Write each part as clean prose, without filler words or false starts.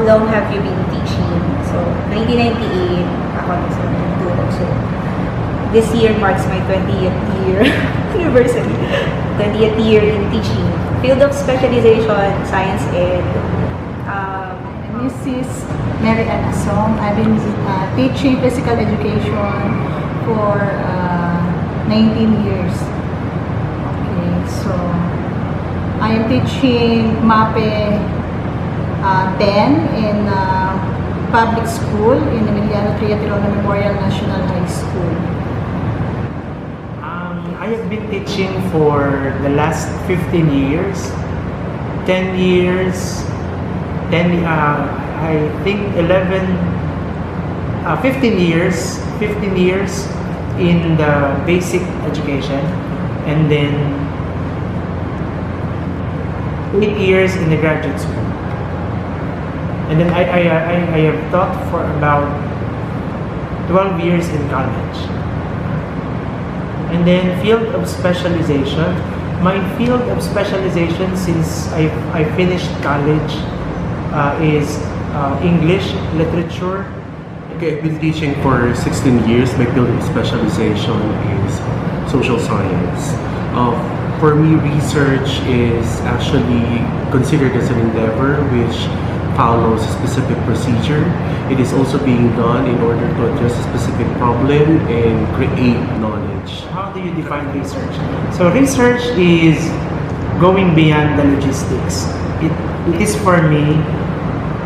long have you been teaching? So, 1998, ako nagtulog. So, this year marks my 20th year anniversary. 20th year in teaching. Field of specialization, science ed. Mrs. Mary Ann Asong. I've been teaching physical education for 19 years. Okay, so I am teaching MAPE 10 in public school in Emiliano Triatirona Memorial National High School. I have been teaching for the last 15 years. 10 years, I think 15 years in the basic education, and then 8 years in the graduate school. And then I have taught for about 12 years in college. And then field of specialization. My field of specialization since I finished college is English literature. Okay, I've been teaching for 16 years. My field of specialization is social science. For me, research is actually considered as an endeavor which follows a specific procedure. It is also being done in order to address a specific problem and create knowledge. How do you define research? So research is going beyond the logistics. It is for me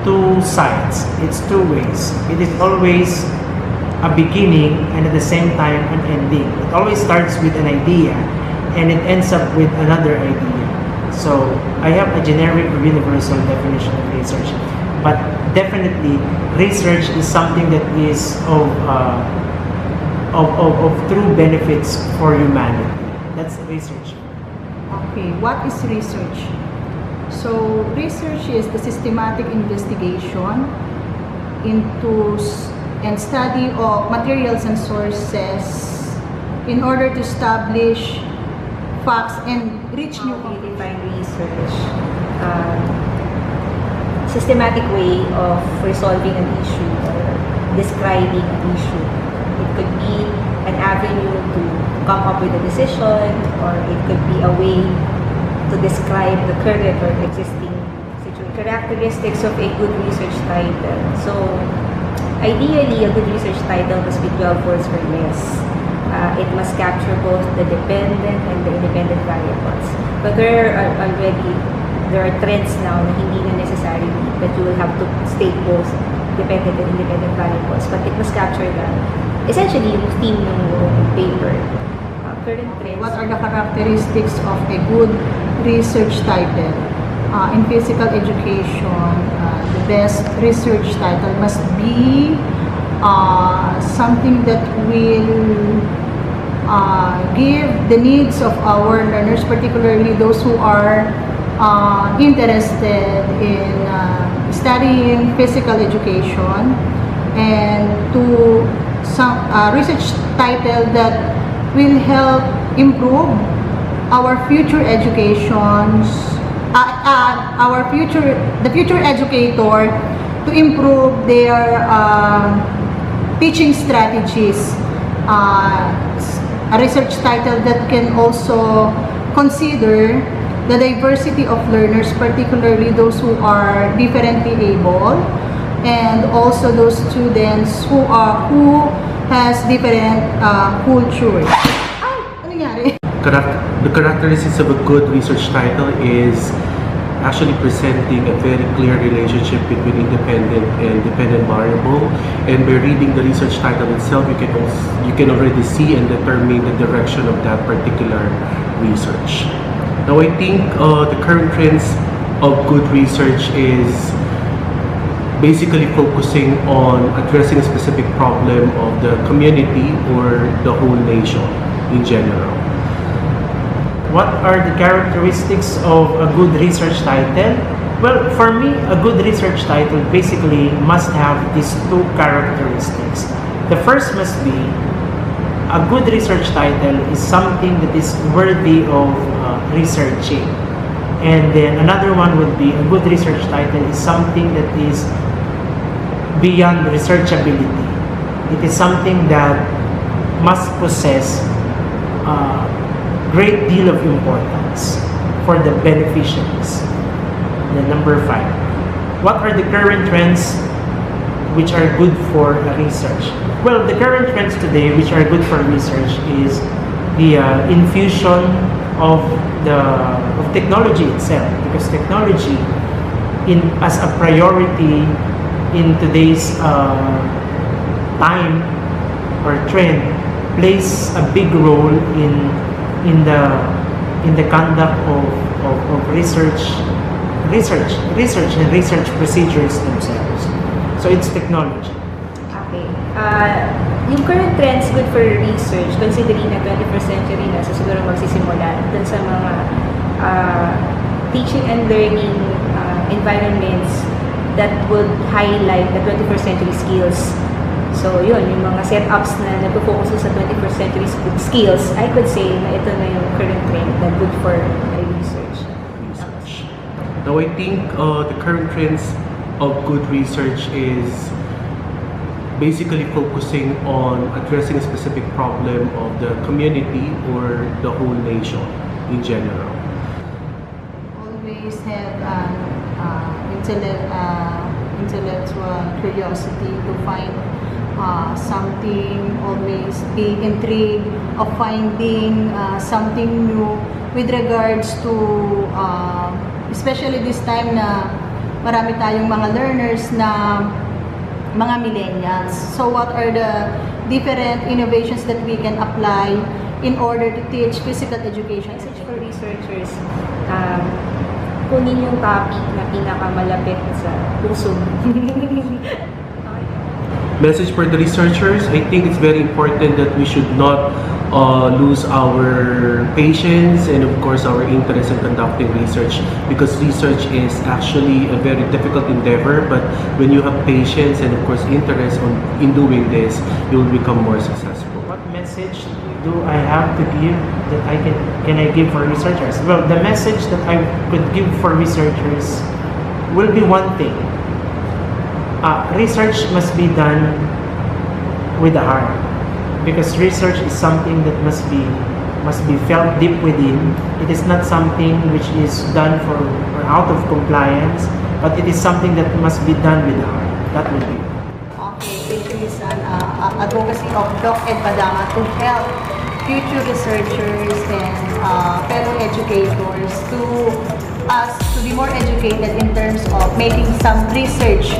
two sides. It's two ways. It is always a beginning and at the same time an ending. It always starts with an idea and it ends up with another idea. So I have a generic or universal definition of research, but definitely research is something that is of true benefits for humanity. That's research. Okay, what is research? So research is the systematic investigation into and study of materials and sources in order to establish facts and reach new We define research, systematic way of resolving an issue or describing an issue. It could be an avenue to come up with a decision, or it could be a way to describe the current or existing situation. Characteristics of a good research title. So, ideally, a good research title must be 12 words or less. It must capture both the dependent and the independent variables. But there are trends now na hindi na necessarily that you will have to state both dependent and independent variables. But it must capture that. Essentially, yung theme ng paper. Current trends. What are the characteristics of a good research title? In physical education, the best research title must be something that will give the needs of our learners, particularly those who are interested in studying physical education, and to some research title that will help improve our future educations, the future educator, to improve their teaching strategies. A research title that can also consider the diversity of learners, particularly those who are differently able, and also those students who has different cultures. Ano nangyari? The characteristics of a good research title is actually presenting a very clear relationship between independent and dependent variable, and by reading the research title itself, you can already see and determine the direction of that particular research. Now, I think the current trends of good research is basically focusing on addressing a specific problem of the community or the whole nation in general. What are the characteristics of a good research title? Well, for me, a good research title basically must have these two characteristics. The first must be a good research title is something that is worthy of researching. And then another one would be a good research title is something that is beyond researchability. It is something that must possess a great deal of importance for the beneficiaries. The number 5. What are the current trends which are good for research? Well, the current trends today which are good for research is the infusion of technology itself, because technology as a priority in today's time or trend plays a big role in the conduct of research and research procedures themselves. So it's technology. Okay. Yung current trends good for research, considering na 21st century na, so siguro magsisimula dun sa mga teaching and learning environments that would highlight the 21st century skills. So yun, yung mga setups na nagpo-focus sa 21st century skills, I could say na ito na yung current trend na good for research. Now, I think the current trends of good research is basically focusing on addressing a specific problem of the community or the whole nation in general. Always have intellectual curiosity to find something, always be intrigued of finding something new with regards to especially this time na marami tayong mga learners na mga millennials. So what are the different innovations that we can apply in order to teach physical education? Message for researchers, kunin yung topic na pinakamalapit sa puso. Message for the researchers, I think it's very important that we should not lose our patience and of course our interest in conducting research, because research is actually a very difficult endeavor, but when you have patience and of course interest in doing this, you will become more successful. What message do I have to give that can I give for researchers? Well, the message that I could give for researchers will be one thing. Research must be done with the heart, because research is something that must be felt deep within. It is not something which is done for or out of compliance, but it is something that must be done with the heart. That will be. Okay, this is an advocacy of Doc Ed Padama to help future researchers and fellow educators to be more educated in terms of making some research.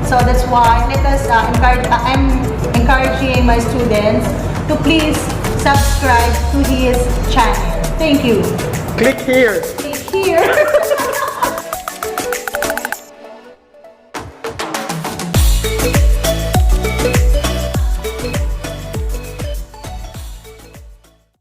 So that's why let us I'm encouraging my students to please subscribe to his channel. Thank you. Click here. Click here.